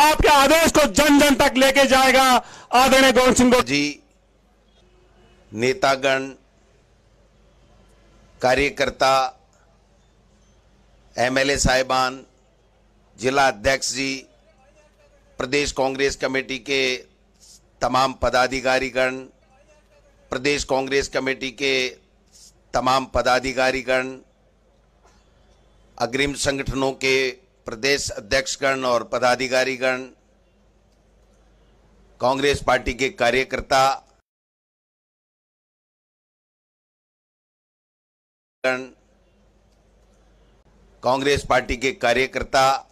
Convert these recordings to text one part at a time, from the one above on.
आपके आदेश को जन जन तक लेके जाएगा। आदरणीय गोविंद सिंह जी, नेतागण, कार्यकर्ता, एमएलए साहिबान, जिला अध्यक्ष जी, प्रदेश कांग्रेस कमेटी के तमाम पदाधिकारीगण, प्रदेश कांग्रेस कमेटी के तमाम पदाधिकारीगण, अग्रिम संगठनों के प्रदेश अध्यक्षगण और पदाधिकारीगण, कांग्रेस पार्टी के कार्यकर्ता, कांग्रेस पार्टी के कार्यकर्ता,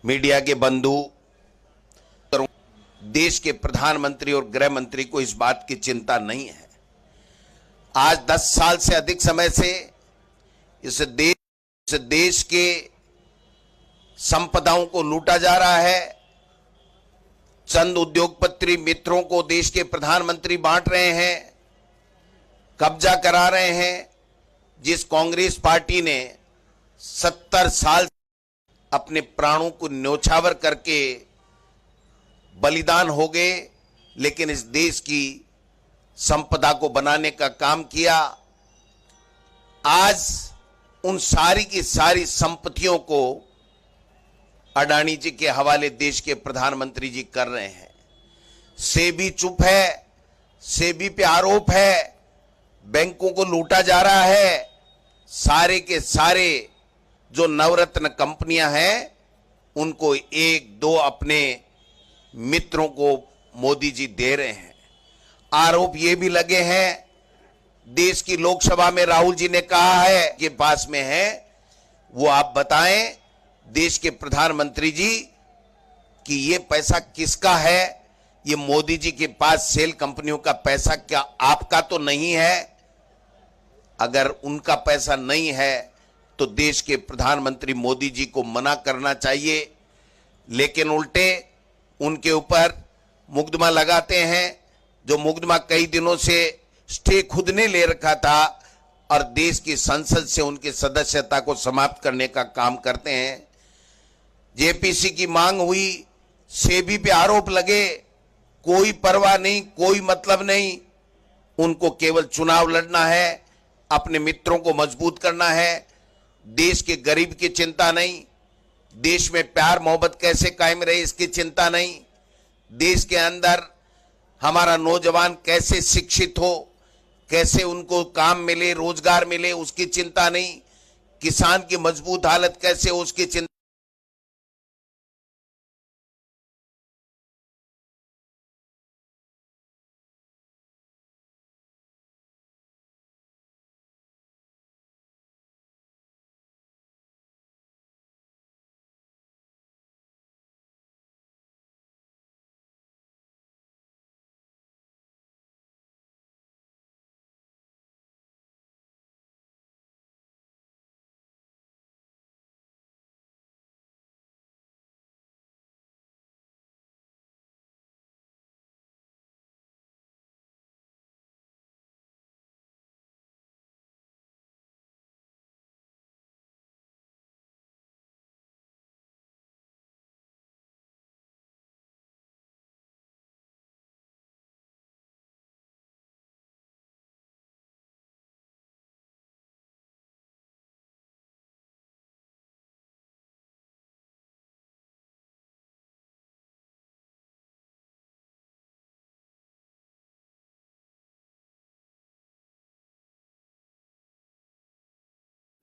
मीडिया के बंधु, देश के प्रधानमंत्री और गृह मंत्री को इस बात की चिंता नहीं है। आज 10 साल से अधिक समय से इस देश के संपदाओं को लूटा जा रहा है। चंद उद्योगपति मित्रों को देश के प्रधानमंत्री बांट रहे हैं, कब्जा करा रहे हैं। जिस कांग्रेस पार्टी ने 70 साल अपने प्राणों को न्योछावर करके बलिदान हो गए, लेकिन इस देश की संपदा को बनाने का काम किया। आज उन सारी की सारी संपत्तियों को अडानी जी के हवाले देश के प्रधानमंत्री जी कर रहे हैं। सेबी चुप है, सेबी पे आरोप है, बैंकों को लूटा जा रहा है। सारे के सारे जो नवरत्न कंपनियां हैं उनको एक दो अपने मित्रों को मोदी जी दे रहे हैं। आरोप ये भी लगे हैं, देश की लोकसभा में राहुल जी ने कहा है कि पास में है, वो आप बताएं देश के प्रधानमंत्री जी कि ये पैसा किसका है। ये मोदी जी के पास सेल कंपनियों का पैसा क्या आपका तो नहीं है? अगर उनका पैसा नहीं है तो देश के प्रधानमंत्री मोदी जी को मना करना चाहिए, लेकिन उल्टे उनके ऊपर मुकदमा लगाते हैं, जो मुकदमा कई दिनों से स्टे खुद ने ले रखा था और देश की संसद से उनकी सदस्यता को समाप्त करने का काम करते हैं। जेपीसी की मांग हुई, सेबी पे आरोप लगे, कोई परवाह नहीं, कोई मतलब नहीं। उनको केवल चुनाव लड़ना है, अपने मित्रों को मजबूत करना है, देश के गरीब की चिंता नहीं, देश में प्यार मोहब्बत कैसे कायम रहे इसकी चिंता नहीं, देश के अंदर हमारा नौजवान कैसे शिक्षित हो, कैसे उनको काम मिले, रोजगार मिले, उसकी चिंता नहीं, किसान की मजबूत हालत कैसे हो उसकी चिंता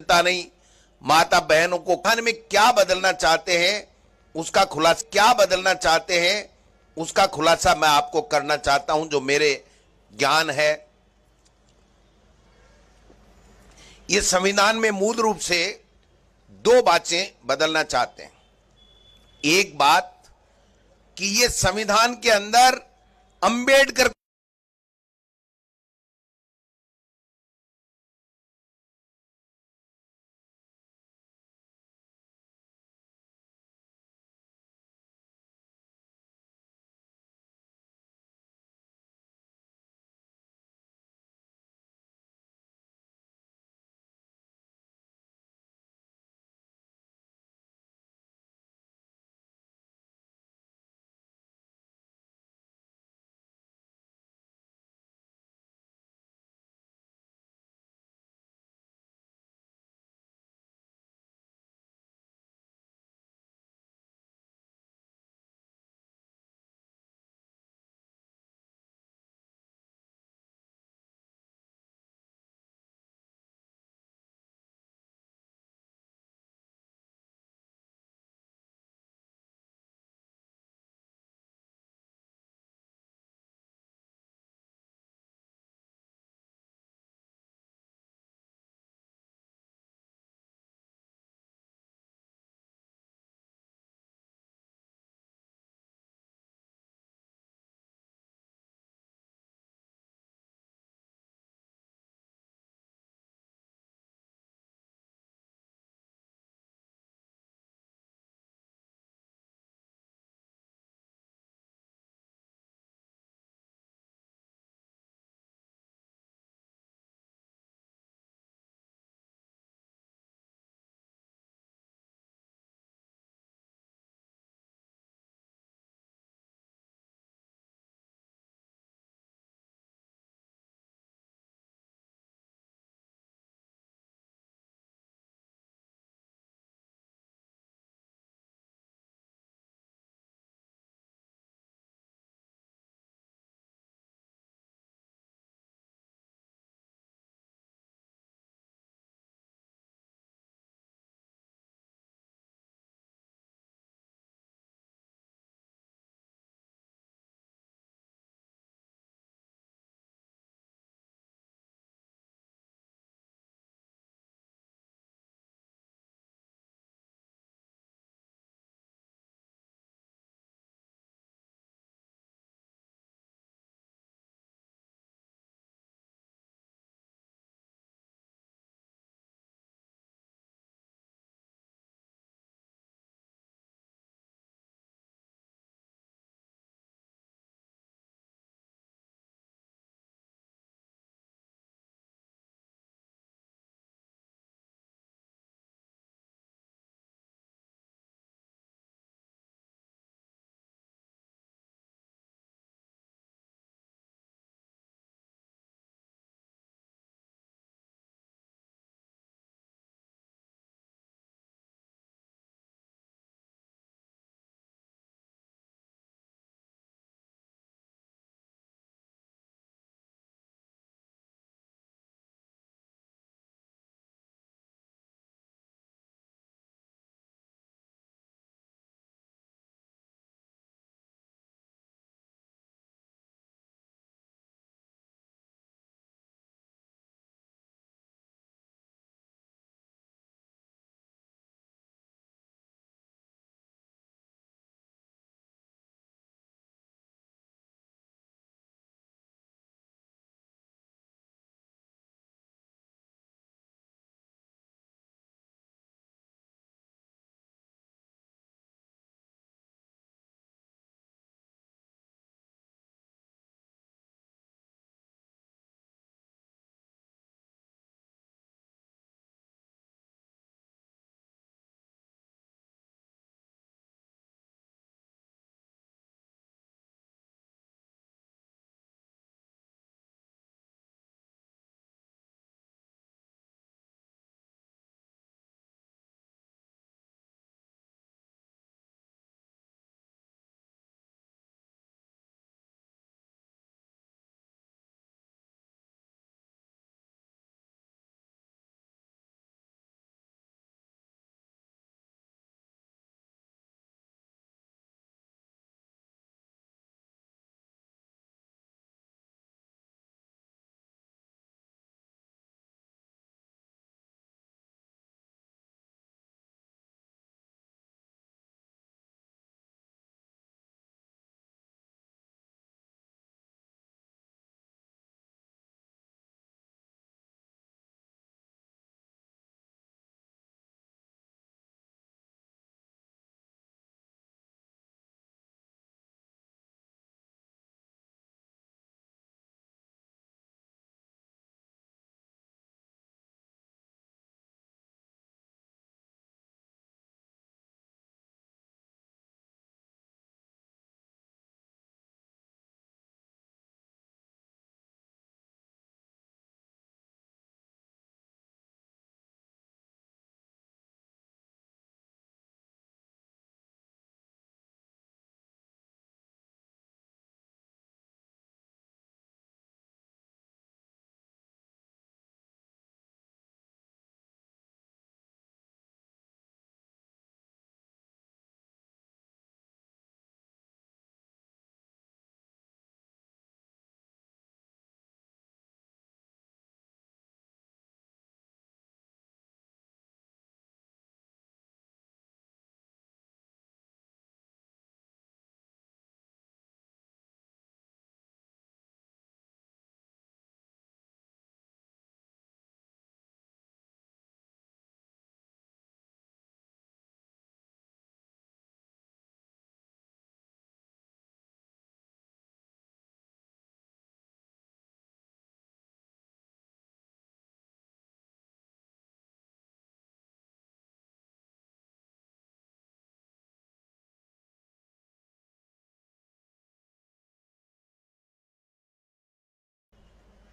मिलता नहीं, माता बहनों को खान में क्या बदलना चाहते हैं उसका खुलासा मैं आपको करना चाहता हूं, जो मेरे ज्ञान है। ये संविधान में मूल रूप से दो बातें बदलना चाहते हैं। एक बात कि ये संविधान के अंदर अंबेडकर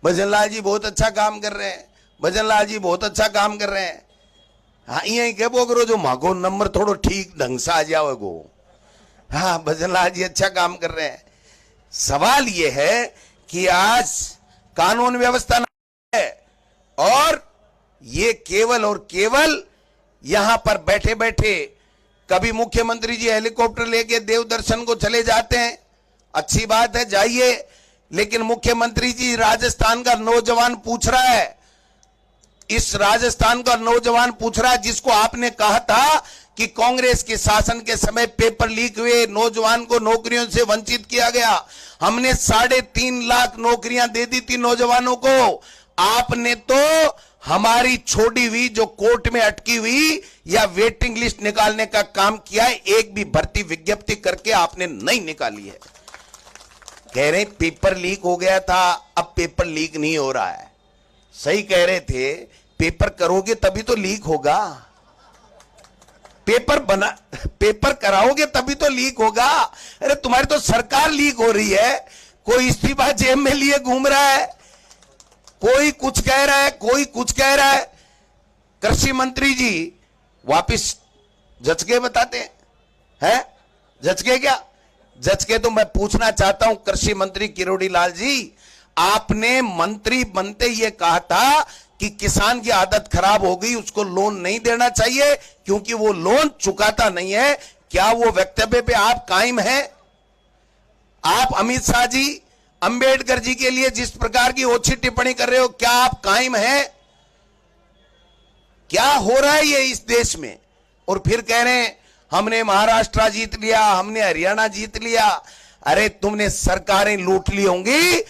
भजनलाल जी बहुत अच्छा काम कर रहे हैं, भजनलाल जी बहुत अच्छा काम कर रहे हैं। हाँ यही कह करो जो मागो नंबर थोड़ो ठीक ढंग से आ जाओगो। हाँ भजनलाल जी अच्छा काम कर रहे हैं। सवाल यह है कि आज कानून व्यवस्था नहीं है और ये केवल और केवल यहां पर बैठे बैठे कभी मुख्यमंत्री जी हेलीकॉप्टर लेके देव दर्शन को चले जाते हैं, अच्छी बात है जाइए, लेकिन मुख्यमंत्री जी राजस्थान का नौजवान पूछ रहा है, इस राजस्थान का नौजवान पूछ रहा है जिसको आपने कहा था कि कांग्रेस के शासन के समय पेपर लीक हुए, नौजवान को नौकरियों से वंचित किया गया, हमने 3.5 लाख नौकरियां दे दी थी नौजवानों को। आपने तो हमारी छोड़ी हुई जो कोर्ट में अटकी हुई या वेटिंग लिस्ट निकालने का काम किया है, एक भी भर्ती विज्ञप्ति करके आपने नहीं निकाली है। कह रहे पेपर लीक हो गया था, अब पेपर लीक नहीं हो रहा है। सही कह रहे थे, पेपर करोगे तभी तो लीक होगा, पेपर कराओगे तभी तो लीक होगा। अरे तुम्हारी तो सरकार लीक हो रही है, कोई इस्तीफा जेब में लिए घूम रहा है, कोई कुछ कह रहा है, कोई कुछ कह रहा है। कृषि मंत्री जी वापिस जचके बताते हैं, जचके क्या जचके? तो मैं पूछना चाहता हूं कृषि मंत्री किरोड़ी लाल जी, आपने मंत्री बनते ये कहा था कि किसान की आदत खराब हो गई, उसको लोन नहीं देना चाहिए क्योंकि वो लोन चुकाता नहीं है। क्या वो वक्तव्य पे आप कायम हैं? आप अमित शाह जी, अंबेडकर जी के लिए जिस प्रकार की ओछी टिप्पणी कर रहे हो, क्या आप कायम हैं? क्या हो रहा है ये इस देश में? और फिर कह रहे हैं हमने महाराष्ट्र जीत लिया, हमने हरियाणा जीत लिया। अरे तुमने सरकारें लूट ली होंगी,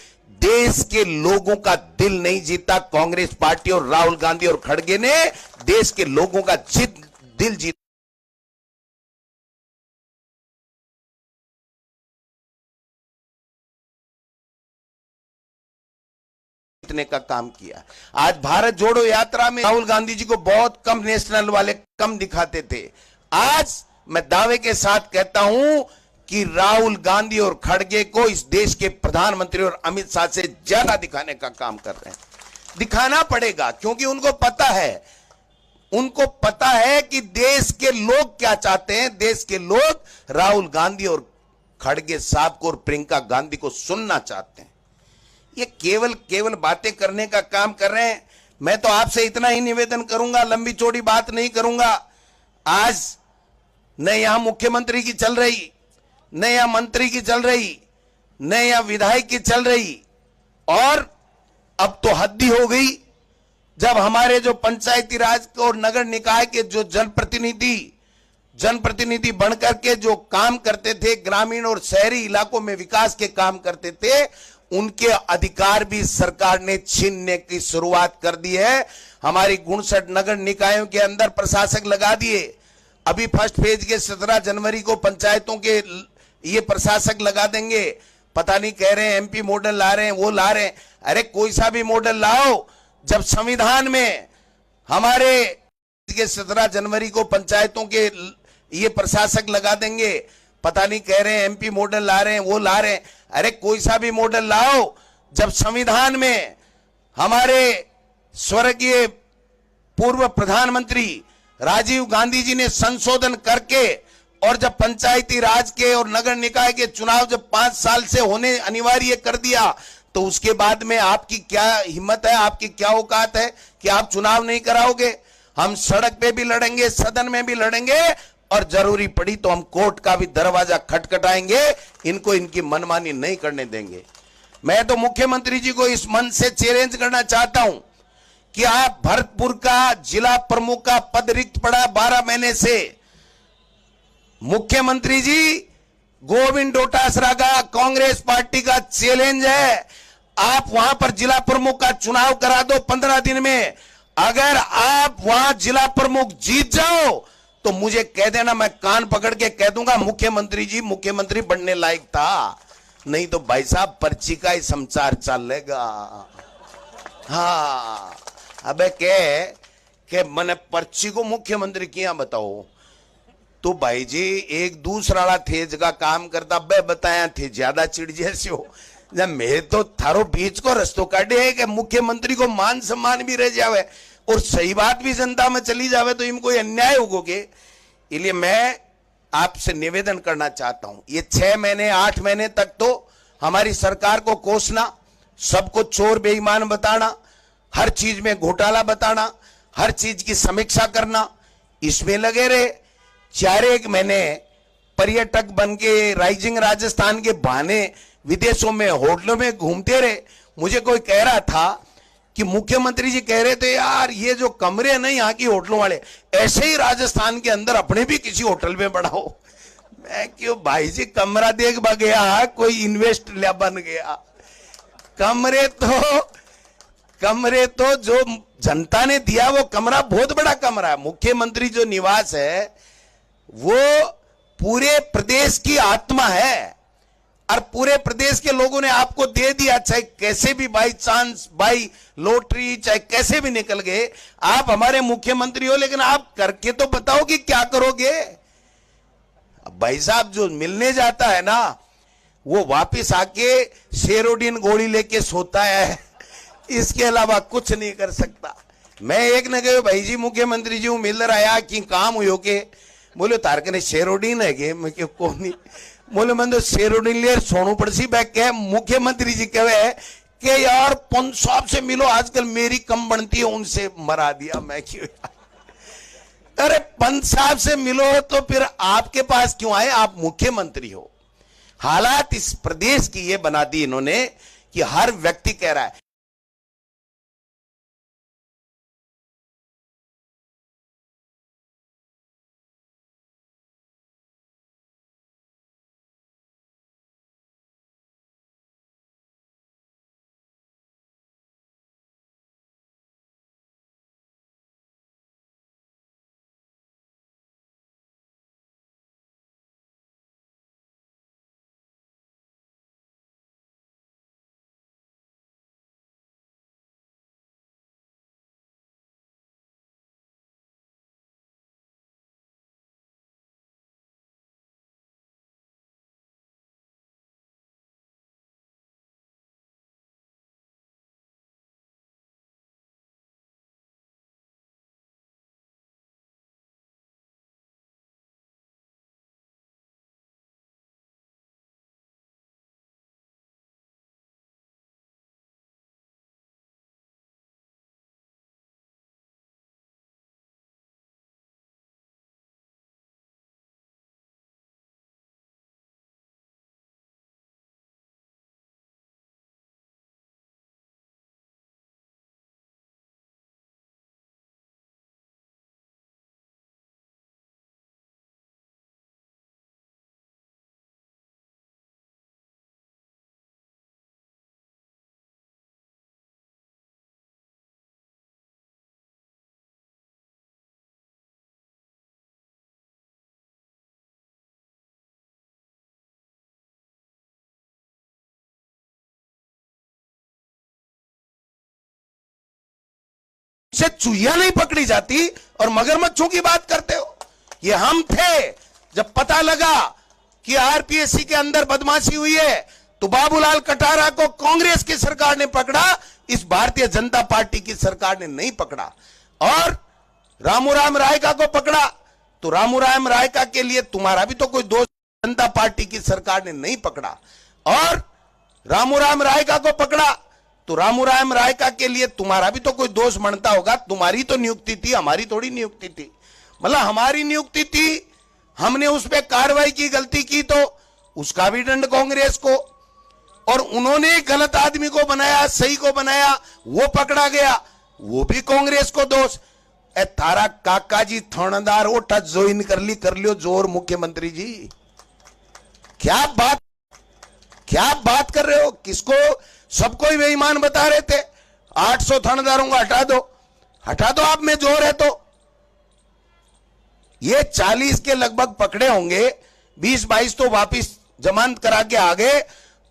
देश के लोगों का दिल नहीं जीता कांग्रेस पार्टी और राहुल गांधी और खड़गे ने देश के लोगों का दिल जीता जीतने का काम किया। आज भारत जोड़ो यात्रा में राहुल गांधी जी को बहुत कम नेशनल वाले कम दिखाते थे। आज मैं दावे के साथ कहता हूं कि राहुल गांधी और खड़गे को इस देश के प्रधानमंत्री और अमित शाह से ज्यादा दिखाने का काम कर रहे हैं। दिखाना पड़ेगा क्योंकि उनको पता है कि देश के लोग क्या चाहते हैं। देश के लोग राहुल गांधी और खड़गे साहब को और प्रियंका गांधी को सुनना चाहते हैं। ये केवल बातें करने का काम कर रहे हैं। मैं तो आपसे इतना ही निवेदन करूंगा, लंबी चौड़ी बात नहीं करूंगा। आज न यहां मुख्यमंत्री की चल रही, न या मंत्री की चल रही, न या विधायक की चल रही, और अब तो हद ही हो गई जब हमारे जो पंचायती राज और नगर निकाय के जो जनप्रतिनिधि बनकर के जो काम करते थे, ग्रामीण और शहरी इलाकों में विकास के काम करते थे, उनके अधिकार भी सरकार ने छीनने की शुरुआत कर दी है। हमारी 59 नगर निकायों के अंदर प्रशासक लगा दिए। अभी फर्स्ट फेज के 17 जनवरी को पंचायतों के ये प्रशासक लगा देंगे। पता नहीं कह रहे हैं एमपी मॉडल ला रहे हैं, वो ला रहे हैं। अरे कोई सा भी मॉडल लाओ, जब संविधान में हमारे के 17 जनवरी को पंचायतों के ये प्रशासक लगा देंगे। पता नहीं कह रहे हैं एमपी मॉडल ला रहे हैं, वो ला रहे हैं। अरे कोई सा भी मॉडल लाओ, जब संविधान में हमारे स्वर्गीय पूर्व प्रधानमंत्री राजीव गांधी जी ने संशोधन करके, और जब पंचायती राज के और नगर निकाय के चुनाव जब 5 साल से होने अनिवार्य कर दिया, तो उसके बाद में आपकी क्या हिम्मत है, आपकी क्या औकात है कि आप चुनाव नहीं कराओगे? हम सड़क पे भी लड़ेंगे, सदन में भी लड़ेंगे, और जरूरी पड़ी तो हम कोर्ट का भी दरवाजा खटखटाएंगे। इनको इनकी मनमानी नहीं करने देंगे। मैं तो मुख्यमंत्री जी को इस मंच से चैलेंज करना चाहता हूं कि आप भरतपुर का जिला प्रमुख का पद रिक्त पड़ा 12 महीने से। मुख्यमंत्री जी, गोविंद डोटासरा का कांग्रेस पार्टी का चैलेंज है, आप वहां पर जिला प्रमुख का चुनाव करा दो 15 दिन में। अगर आप वहां जिला प्रमुख जीत जाओ तो मुझे कह देना, मैं कान पकड़ के कह दूंगा मुख्यमंत्री जी मुख्यमंत्री बनने लायक था। नहीं तो भाई साहब पर्ची का ही संसार चलेगा। हाँ अबे के मैंने पर्ची को मुख्यमंत्री किया बताओ तो भाई जी एक दूसरा थे जगह काम करता बे बताया थे ज्यादा चिड़ जैसे हो जब मैं तो थारो बीच को रस्तो काटे है कि मुख्यमंत्री को मान सम्मान भी रह जावे और सही बात भी जनता में चली जावे तो इनको अन्याय होगोगे। इसलिए मैं आपसे निवेदन करना चाहता हूं, ये 6 महीने 8 महीने तक तो हमारी सरकार को कोसना, सबको चोर बेईमान बताना, हर चीज में घोटाला बताना, हर चीज की समीक्षा करना, इसमें लगे रहे। 4 महीने पर्यटक बन के राइजिंग राजस्थान के बहाने विदेशों में होटलों में घूमते रहे। मुझे कोई कह रहा था कि मुख्यमंत्री जी कह रहे थे यार ये जो कमरे हैं ना यहाँ की होटलों वाले, ऐसे ही राजस्थान के अंदर अपने भी किसी होटल में बढ़ाओ। मैं क्यों भाई जी, कमरा देख गया कोई इन्वेस्ट बन गया। कमरे तो जो जनता ने दिया वो कमरा बहुत बड़ा कमरा है। मुख्यमंत्री जो निवास है वो पूरे प्रदेश की आत्मा है और पूरे प्रदेश के लोगों ने आपको दे दिया, चाहे कैसे भी बाई चांस बाई लॉटरी चाहे कैसे भी निकल गए। आप हमारे मुख्यमंत्री हो, लेकिन आप करके तो बताओ कि क्या करोगे। भाई साहब जो मिलने जाता है ना वो वापिस आके सेरोडीन गोली लेके सोता है, इसके अलावा कुछ नहीं कर सकता। मैं एक न गए भाई जी मुख्यमंत्री जी मिल रहा कि काम हुई के बोले तारक ने सेरोडीन है गे, मैं क्यों कौन नहीं बोले मैं तो सेरोडीन ले सोनू पड़सी बैग के मुख्यमंत्री जी कहे कि यार पंत साहब से मिलो, आजकल मेरी कम बनती है उनसे मरा दिया। मैं क्यों, अरे पंत साहब से मिलो तो फिर आपके पास क्यों आए, आप मुख्यमंत्री हो। हालात इस प्रदेश की ये बना दी इन्होंने कि हर व्यक्ति कह रहा है से चुहिया नहीं पकड़ी जाती और मगरमच्छों की बात करते हो। ये हम थे जब पता लगा कि आरपीएससी के अंदर बदमाशी हुई है तो बाबूलाल कटारा को कांग्रेस की सरकार ने पकड़ा, इस भारतीय जनता पार्टी की सरकार ने नहीं पकड़ा। और रामूराम रायका को पकड़ा तो रामूराम रायका के लिए तुम्हारा भी तो कोई दोस्त, जनता पार्टी की सरकार ने नहीं पकड़ा। और रामूराम रायका को पकड़ा तो रामूराम रायका के लिए तुम्हारा भी तो कोई दोष बनता होगा। तुम्हारी तो नियुक्ति थी, हमारी थोड़ी नियुक्ति थी। मतलब हमारी नियुक्ति थी, हमने उस पर कार्रवाई की, गलती की तो उसका भी दंड कांग्रेस को। और उन्होंने गलत आदमी को बनाया, सही को बनाया, वो पकड़ा गया, वो भी कांग्रेस को दोष। ए तारा काका जी थानेदार ओठा ज्वाइन कर लियो जोर मुख्यमंत्री जी। क्या बात कर रहे हो, किसको सबको ही बेईमान बता रहे थे। 800 थानेदारों को हटा दो आप में जोर है तो। ये 40 के लगभग पकड़े होंगे, 20-22 तो वापिस जमानत करा के आ गए।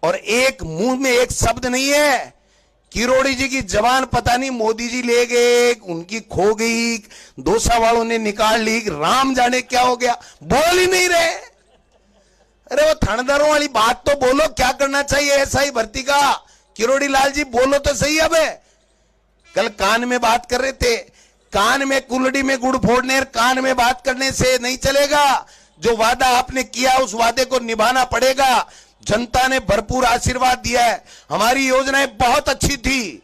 और एक मुंह में एक शब्द नहीं है। किरोड़ी जी की जबान पता नहीं मोदी जी ले गए, उनकी खो गई, दोसा वालों ने निकाल ली, राम जाने क्या हो गया, बोल ही नहीं रहे। अरे वो थानेदारों वाली बात तो बोलो, क्या करना चाहिए एसआई भर्ती का? किरोड़ी लाल जी बोलो तो सही। अब कल कान में बात कर रहे थे, कान में कुल्हड़ी में गुड़ फोड़ने, कान में बात करने से नहीं चलेगा। जो वादा आपने किया उस वादे को निभाना पड़ेगा। जनता ने भरपूर आशीर्वाद दिया है, हमारी योजनाएं बहुत अच्छी थी।